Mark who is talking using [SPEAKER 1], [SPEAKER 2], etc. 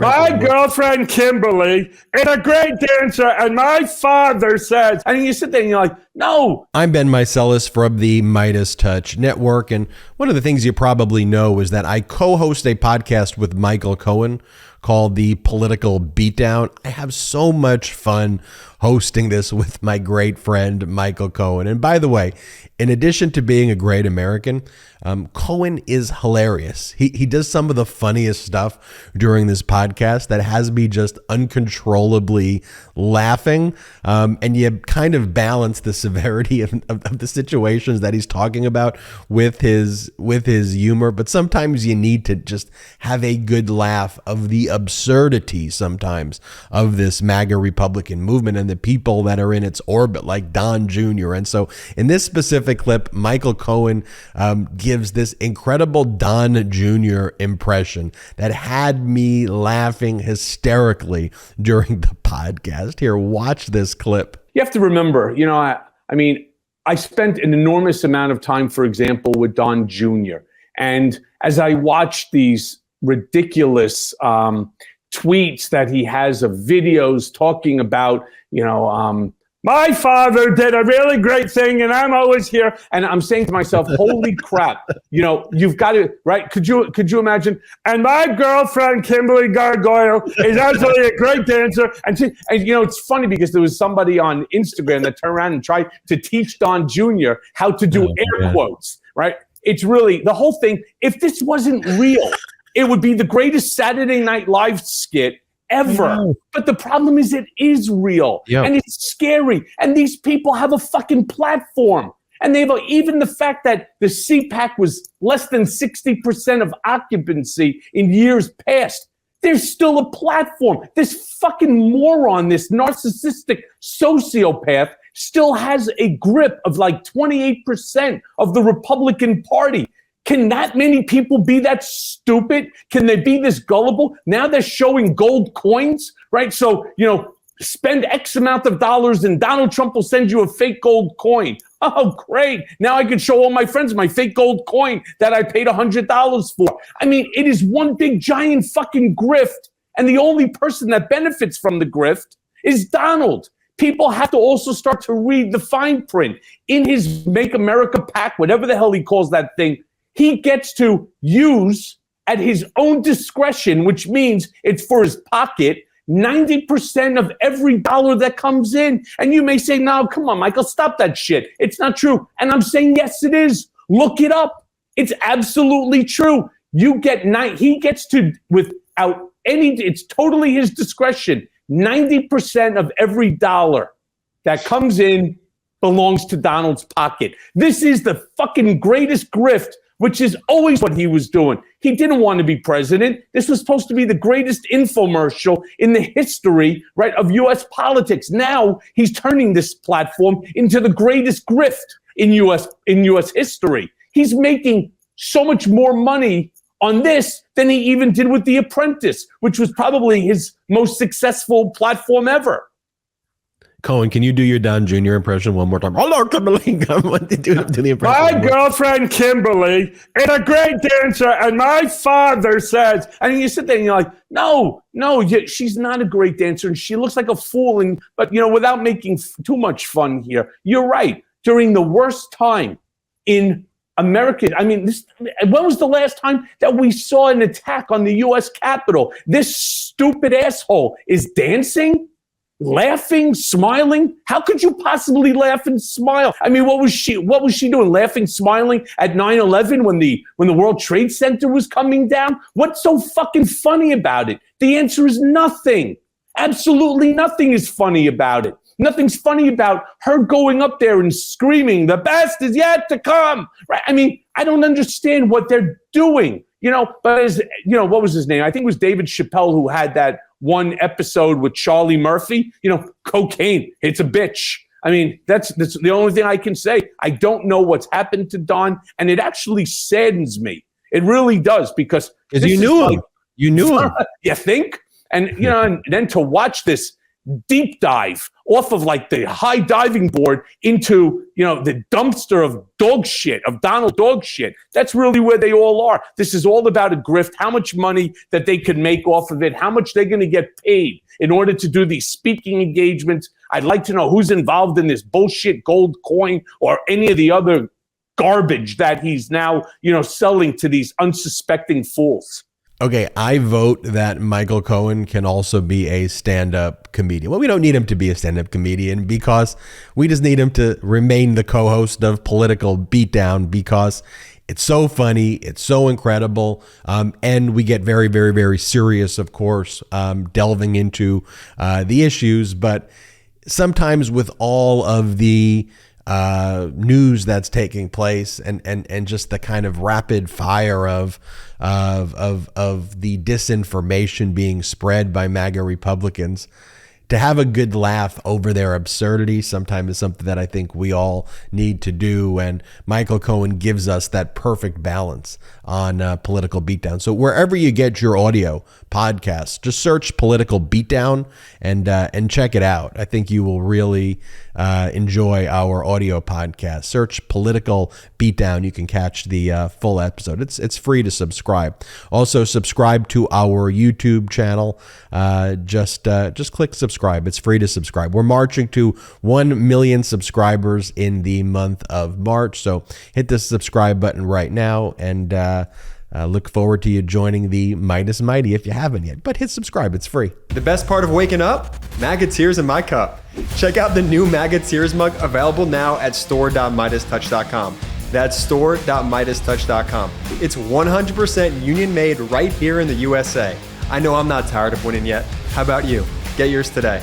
[SPEAKER 1] My girlfriend Kimberly is a great dancer, and my father says, and you sit there and you're like, no.
[SPEAKER 2] I'm Ben Meiselas from the MeidasTouch network, and one of the things you probably know is that I co-host a podcast with Michael Cohen called The Political Beatdown. I have so much fun hosting this with my great friend Michael Cohen. And by the way, in addition to being a great American, Cohen is hilarious. He does some of the funniest stuff during this podcast that has me just uncontrollably laughing. And you kind of balance the severity of the situations that he's talking about with his humor. But sometimes you need to just have a good laugh of the absurdity sometimes of this MAGA Republican movement and the people that are in its orbit, like Don Jr. And so in this specific clip, Michael Cohen gives this incredible Don Jr. impression that had me laughing hysterically during the podcast. Here, watch this clip.
[SPEAKER 1] You have to remember, I spent an enormous amount of time, for example, with Don Jr. And as I watched these ridiculous tweets that he has of videos talking about, my father did a really great thing and I'm always here. And I'm saying to myself, holy crap, you've got to, right? Could you imagine? And my girlfriend, Kimberly Gargoyle, is absolutely a great dancer. And it's funny because there was somebody on Instagram that turned around and tried to teach Don Jr. how to do air quotes, right? It's really the whole thing. If this wasn't real, it would be the greatest Saturday Night Live skit ever. Yeah. But the problem is it is real. Yeah. And it's scary. And these people have a fucking platform. And they have even the fact that the CPAC was less than 60% of occupancy in years past. There's still a platform. This fucking moron, this narcissistic sociopath still has a grip of like 28% of the Republican Party. Can that many people be that stupid? Can they be this gullible? Now they're showing gold coins, right? So, spend X amount of dollars and Donald Trump will send you a fake gold coin. Oh, great. Now I can show all my friends my fake gold coin that I paid $100 for. It is one big giant fucking grift. And the only person that benefits from the grift is Donald. People have to also start to read the fine print. In his Make America PAC, whatever the hell he calls that thing, he gets to use at his own discretion, which means it's for his pocket, 90% of every dollar that comes in. And you may say, no, come on, Michael, stop that shit. It's not true. And I'm saying, yes, it is. Look it up. It's absolutely true. He gets to, without any, it's totally his discretion. 90% of every dollar that comes in belongs to Donald's pocket. This is the fucking greatest grift, which is always what he was doing. He didn't want to be president. This was supposed to be the greatest infomercial in the history, right, of U.S. politics. Now he's turning this platform into the greatest grift in U.S. history. He's making so much more money on this than he even did with The Apprentice, which was probably his most successful platform ever.
[SPEAKER 2] Cohen, can you do your Don Jr. impression one more time? Hello, Kimberly. do the impression.
[SPEAKER 1] My girlfriend, Kimberly, is a great dancer, and my father says, and you sit there and you're like, no, she's not a great dancer, and she looks like a fool, but without making too much fun here, you're right. During the worst time in America, when was the last time that we saw an attack on the U.S. Capitol? This stupid asshole is dancing? Laughing, smiling? How could you possibly laugh and smile? What was she doing? Laughing, smiling at 9/11 when the World Trade Center was coming down? What's so fucking funny about it? The answer is nothing. Absolutely nothing is funny about it. Nothing's funny about her going up there and screaming, "The best is yet to come." Right? I don't understand what they're doing. But as what was his name? I think it was David Chappelle who had that one episode with Charlie Murphy. Cocaine, it's a bitch. That's the only thing I can say. I don't know what's happened to Don, and it actually saddens me. It really does, because
[SPEAKER 2] you knew him. You knew him.
[SPEAKER 1] You think? And and then to watch this deep dive off of like the high diving board into, the dumpster of dog shit, of Donald dog shit. That's really where they all are. This is all about a grift, how much money that they can make off of it, how much they're going to get paid in order to do these speaking engagements. I'd like to know who's involved in this bullshit gold coin or any of the other garbage that he's now, selling to these unsuspecting fools.
[SPEAKER 2] Okay, I vote that Michael Cohen can also be a stand-up comedian. Well, we don't need him to be a stand-up comedian because we just need him to remain the co-host of Political Beatdown because it's so funny, it's so incredible, and we get very, very, very serious, of course, delving into the issues. But sometimes with all of the news that's taking place and just the kind of rapid fire of the disinformation being spread by MAGA Republicans, to have a good laugh over their absurdity sometimes is something that I think we all need to do. And Michael Cohen gives us that perfect balance on Political Beatdown. So wherever you get your audio podcasts, just search Political Beatdown and check it out. I think you will really enjoy our audio podcast. Search Political Beatdown. You can catch the full episode. It's free to subscribe. Also subscribe to our YouTube channel. Just click subscribe. It's free to subscribe. We're marching to 1 million subscribers in the month of March. So hit the subscribe button right now and look forward to you joining the Meidas Mighty if you haven't yet. But hit subscribe. It's free.
[SPEAKER 3] The best part of waking up? MAGA Tears in my cup. Check out the new MAGA Tears mug available now at store.meidastouch.com. That's store.meidastouch.com. It's 100% union made right here in the USA. I know I'm not tired of winning yet. How about you? Get yours today.